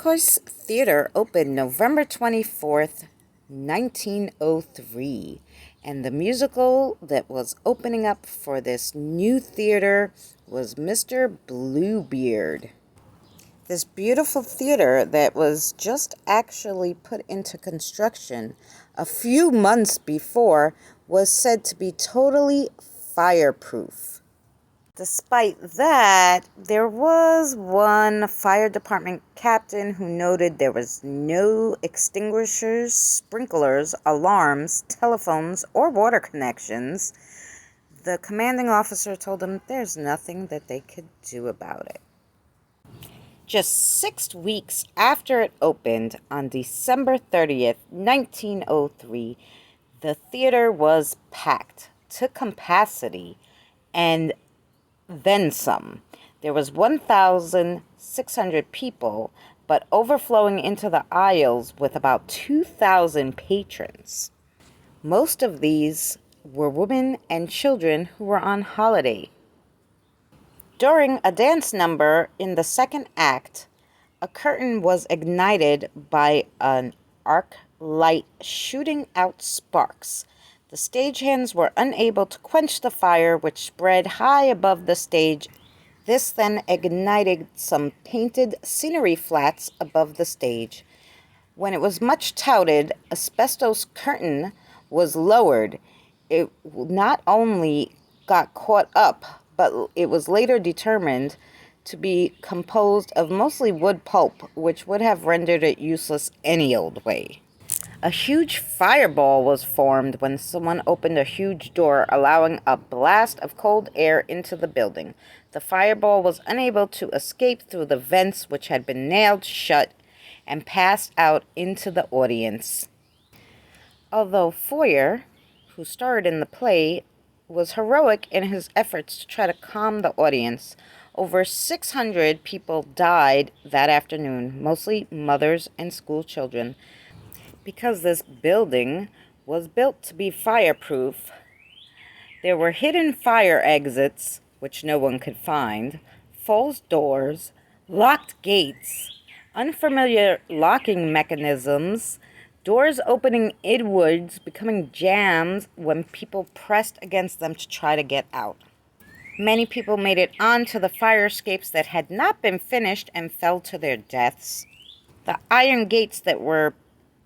Iroquois Theater opened November 24th, 1903, and the musical that was opening up for this new theater was Mr. Bluebeard. This beautiful theater that was just actually put into construction a few months before was said to be totally fireproof. Despite that, there was one fire department captain who noted there was no extinguishers, sprinklers, alarms, telephones, or water connections. The commanding officer told him there's nothing that they could do about it. Just 6 weeks after it opened, on December 30th, 1903, the theater was packed to capacity and then some. There was 1,600 people, but overflowing into the aisles with about 2,000 patrons. Most of these were women and children who were on holiday. During a dance number in the second act, a curtain was ignited by an arc light shooting out sparks. The stagehands were unable to quench the fire, which spread high above the stage. This then ignited some painted scenery flats above the stage. When it was much touted, asbestos curtain was lowered. It not only got caught up, but it was later determined to be composed of mostly wood pulp, which would have rendered it useless any old way. A huge fireball was formed when someone opened a huge door, allowing a blast of cold air into the building. The fireball was unable to escape through the vents, which had been nailed shut, and passed out into the audience. Although Foyer, who starred in the play, was heroic in his efforts to try to calm the audience, over 600 people died that afternoon, mostly mothers and school children. Because this building was built to be fireproof, there were hidden fire exits, which no one could find, false doors, locked gates, unfamiliar locking mechanisms, doors opening inwards, becoming jams when people pressed against them to try to get out. Many people made it onto the fire escapes that had not been finished and fell to their deaths. The iron gates that were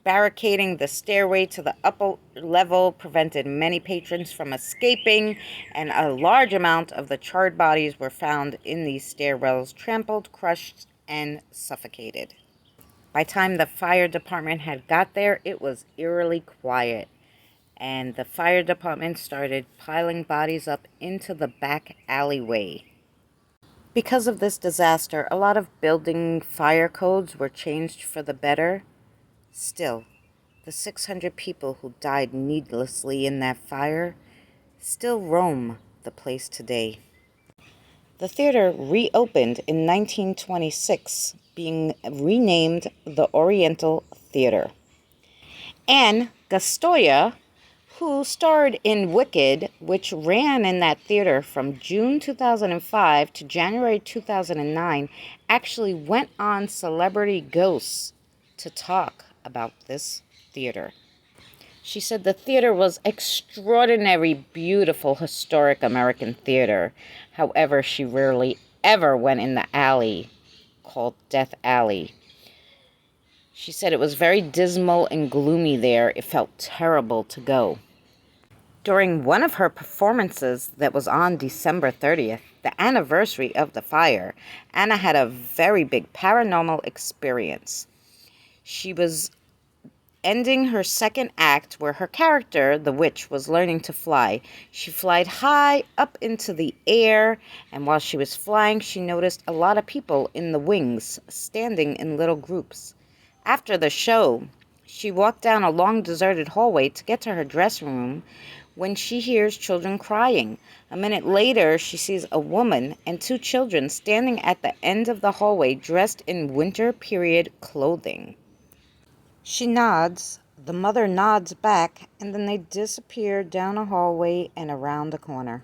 barricading the stairway to the upper level prevented many patrons from escaping, and a large amount of the charred bodies were found in these stairwells, trampled, crushed, and suffocated. By the time the fire department had got there, it was eerily quiet, and the fire department started piling bodies up into the back alleyway. Because of this disaster, a lot of building fire codes were changed for the better. Still, the 600 people who died needlessly in that fire still roam the place today. The theater reopened in 1926, being renamed the Oriental Theater. Anne Gastoya, who starred in Wicked, which ran in that theater from June 2005 to January 2009, actually went on Celebrity Ghosts to talk about this theater. She said the theater was extraordinary, beautiful, historic American theater. However, she rarely ever went in the alley called Death Alley. She said it was very dismal and gloomy there. It felt terrible to go. During one of her performances that was on December 30th, the anniversary of the fire, Anna had a very big paranormal experience. She was ending her second act where her character, the witch, was learning to fly. She flied high up into the air, and while she was flying, she noticed a lot of people in the wings, standing in little groups. After the show, she walked down a long deserted hallway to get to her dressing room when she hears children crying. A minute later, she sees a woman and 2 children standing at the end of the hallway dressed in winter period clothing. She nods, the mother nods back, and then they disappear down a hallway and around a corner.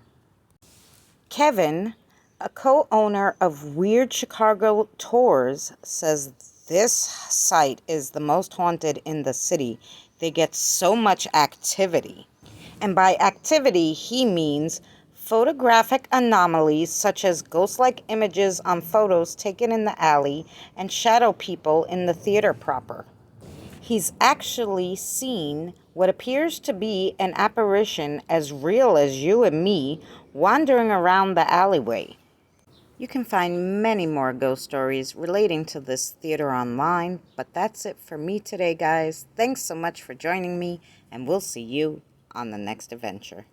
Kevin, a co-owner of Weird Chicago Tours, says This site is the most haunted in the city. They get so much activity. And by activity, he means photographic anomalies such as ghost-like images on photos taken in the alley and shadow people in the theater proper. He's actually seen what appears to be an apparition as real as you and me wandering around the alleyway. You can find many more ghost stories relating to this theater online, but that's it for me today, guys. Thanks so much for joining me, and we'll see you on the next adventure.